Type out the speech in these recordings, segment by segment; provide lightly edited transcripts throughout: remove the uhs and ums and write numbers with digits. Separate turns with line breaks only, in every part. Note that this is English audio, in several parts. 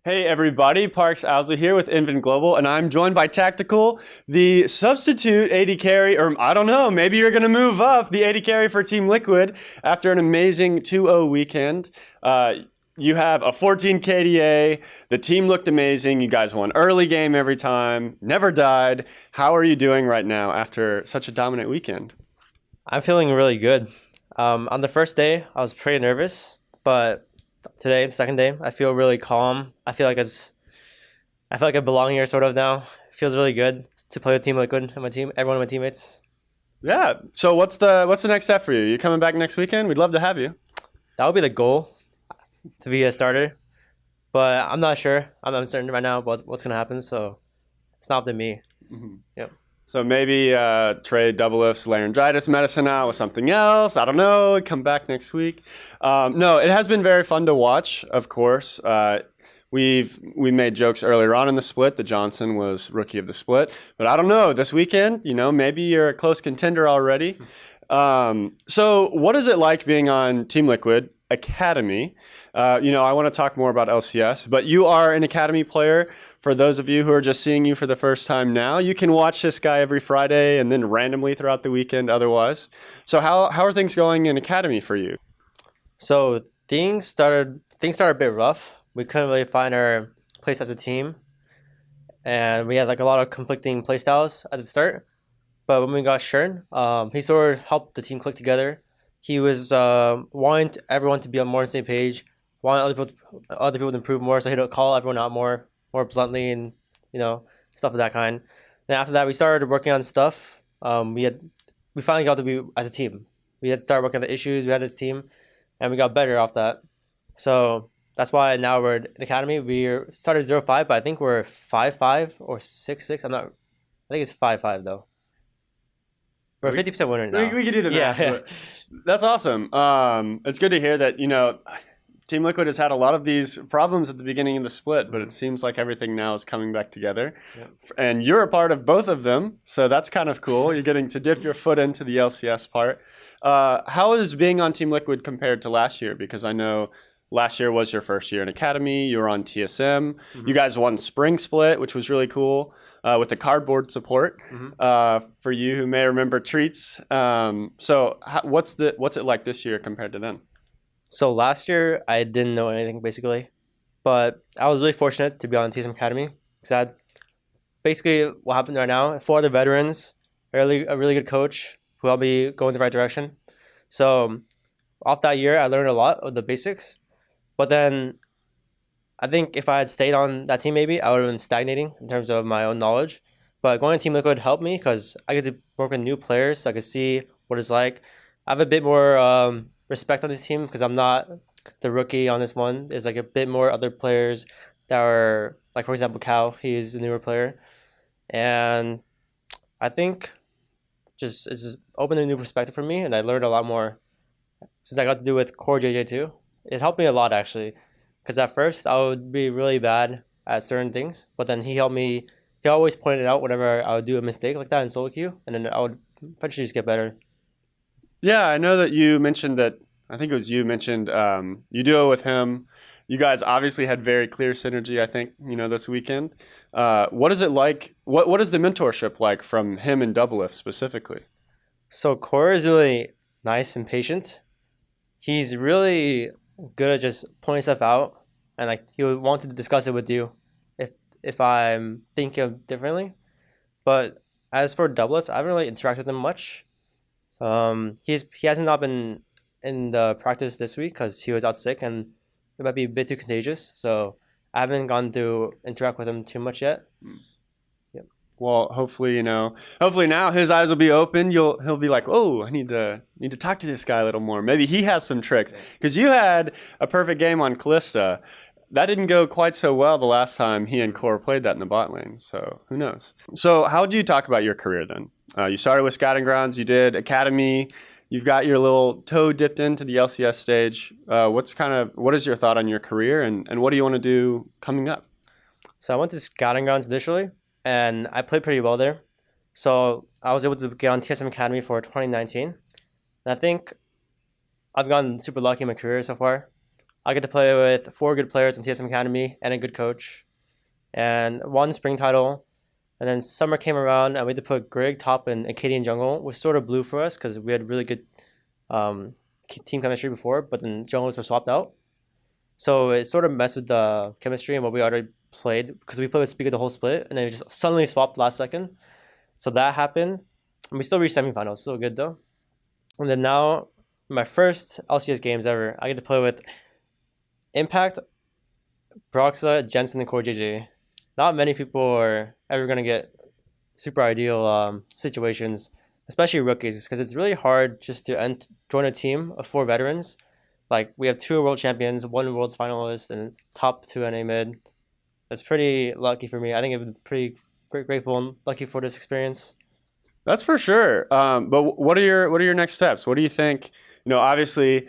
Hey everybody, Parks Owsley here with Inven Global, and I'm joined by Tactical, the substitute AD carry, or I don't know, maybe you're going to move up, the AD carry for Team Liquid after an amazing 2-0 weekend. You have a 14 KDA, the team looked amazing, you guys won early game every time, never died. How are you doing right now after such a dominant weekend?
I'm feeling really good. On the first day, I was pretty nervous, but today, the second day, I feel really calm. I feel like I belong here sort of now. It feels really good to play with Team Liquid and my team, everyone of my teammates.
Yeah, so what's the next step for you? You coming back next weekend? We'd love to have you.
That would be the goal, to be a starter, but I'm not sure. I'm uncertain right now about what's gonna happen, so it's not up to me. Yep.
So maybe trade Double If's laryngitis medicine out with something else. I don't know. Come back next week. No, it has been very fun to watch, of course. We made jokes earlier on in the split that Johnson was rookie of the split. But I don't know. This weekend, maybe you're a close contender already. So what is it like being on Team Liquid Academy? I want to talk more about LCS, but you are an Academy player. For those of you who are just seeing you for the first time now, you can watch this guy every Friday and then randomly throughout the weekend otherwise. So how are things going in Academy for you?
So things started a bit rough. We couldn't really find our place as a team, and we had like a lot of conflicting playstyles at the start. But when we got Shern, he sort of helped the team click together. He was wanting everyone to be on more on the same page, wanting other people to improve more, so he'd call everyone out more bluntly, and stuff of that kind. Then after that, we started working on stuff. We finally got to be as a team. We had to start working on the issues. We had this team, and we got better off that. So that's why now we're in the academy. We started 0-5, but I think we're 5-5 or 6-6. I think it's 5-5 though. We're 50% winner now.
We can do the math. Yeah. That's awesome. It's good to hear that, Team Liquid has had a lot of these problems at the beginning of the split, but it seems like everything now is coming back together. Yep. And you're a part of both of them, so that's kind of cool. You're getting to dip your foot into the LCS part. How is being on Team Liquid compared to last year? Because I know last year was your first year in Academy. You were on TSM. Mm-hmm. You guys won Spring Split, which was really cool, with the cardboard support. Mm-hmm. For you who may remember Treats. So what's it like this year compared to then?
So last year, I didn't know anything, basically. But I was really fortunate to be on TSM Academy. Because basically, what happened right now, 4 other veterans, a really good coach who helped me go in the right direction. So off that year, I learned a lot of the basics. But then I think if I had stayed on that team, maybe, I would have been stagnating in terms of my own knowledge. But going to Team Liquid helped me because I get to work with new players, so I could see what it's like. I have a bit more respect on this team because I'm not the rookie on this one. There's like a bit more other players that are, like, for example, Cal. He's a newer player. And I think it's just opened a new perspective for me, and I learned a lot more since I got to do with Core JJ too. It helped me a lot, actually, because at first I would be really bad at certain things, but then he helped me. He always pointed out whenever I would do a mistake like that in solo queue, and then I would eventually just get better.
Yeah, I know that you mentioned that. I think it was you mentioned you duo with him. You guys obviously had very clear synergy, I think, this weekend. What is it like? What is the mentorship like from him and Double If specifically?
So Core is really nice and patient. He's really good at just pointing stuff out, and like he would want to discuss it with you if I'm thinking of differently. But as for Double If, I haven't really interacted with him much. He hasn't not been in the practice this week because he was out sick and it might be a bit too contagious. So I haven't gone to interact with him too much yet. Yep.
Well, hopefully now his eyes will be open. He'll be like, oh, I need to talk to this guy a little more. Maybe he has some tricks because you had a perfect game on Callista. That didn't go quite so well the last time he and Core played that in the bot lane. So who knows? So how do you talk about your career then? You started with Scouting Grounds. You did Academy. You've got your little toe dipped into the LCS stage. What is your thought on your career and what do you want to do coming up?
So I went to Scouting Grounds initially, and I played pretty well there. So I was able to get on TSM Academy for 2019. And I think I've gotten super lucky in my career so far. I get to play with 4 good players in TSM Academy and a good coach, and 1 spring title. And then summer came around, and we had to put Greg top and Katie in jungle, which sort of blew for us because we had really good team chemistry before, but then junglers were swapped out. So it sort of messed with the chemistry and what we already played because we played with Speaker the whole split, and then we just suddenly swapped last second. So that happened, and we still reached semifinals. Still good though. And then now, my first LCS games ever, I get to play with Impact, Broxa, Jensen, and Core JJ. Not many people are ever gonna get super ideal situations, especially rookies, because it's really hard just to join a team of 4 veterans. Like we have 2 world champions, 1 world's finalist, and top 2 NA mid. That's pretty lucky for me. I think I've been pretty grateful and lucky for this experience.
That's for sure. But what are your next steps? What do you think? Obviously,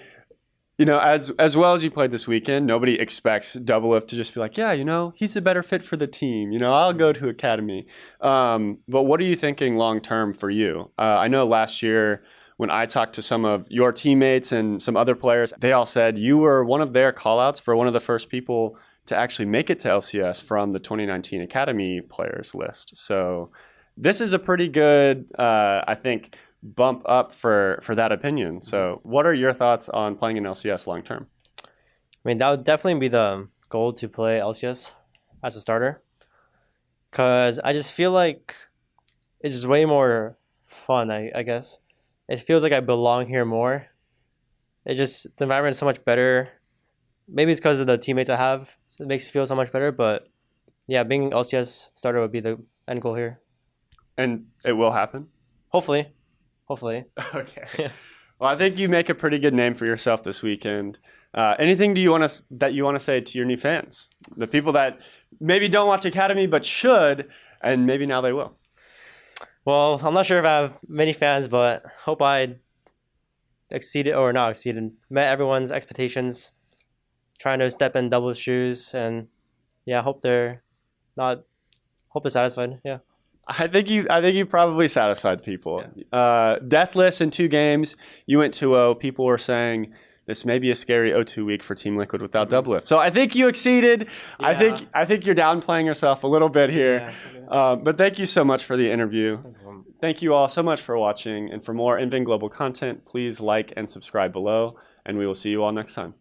as well as you played this weekend, nobody expects Doublelift to just be like, yeah, he's a better fit for the team. I'll go to academy. But what are you thinking long term for you? I know last year when I talked to some of your teammates and some other players, they all said you were one of their callouts for one of the first people to actually make it to LCS from the 2019 Academy players list. So this is a pretty good, I think, bump up for that opinion. So what are your thoughts on playing in LCS long term?
I mean, that would definitely be the goal, to play LCS as a starter, because I just feel like it's just way more fun, I guess. It feels like I belong here more. The environment is so much better. Maybe it's because of the teammates I have, so it makes it feel so much better. But yeah, being LCS starter would be the end goal here.
And it will happen?
Hopefully.
Okay. Well, I think you make a pretty good name for yourself this weekend. Anything that you want to say to your new fans, the people that maybe don't watch Academy but should, and maybe now they will?
Well, I'm not sure if I have many fans, but hope I met everyone's expectations, trying to step in Double's shoes, and yeah, hope they're satisfied. Yeah.
I think you probably satisfied people. Yeah. Deathless in 2 games. You went 2-0. People were saying this may be a scary O2 week for Team Liquid without Doublelift. So I think you exceeded. Yeah. I think you're downplaying yourself a little bit here. Yeah. But thank you so much for the interview. Thank you all so much for watching. And for more Inven Global content, please like and subscribe below. And we will see you all next time.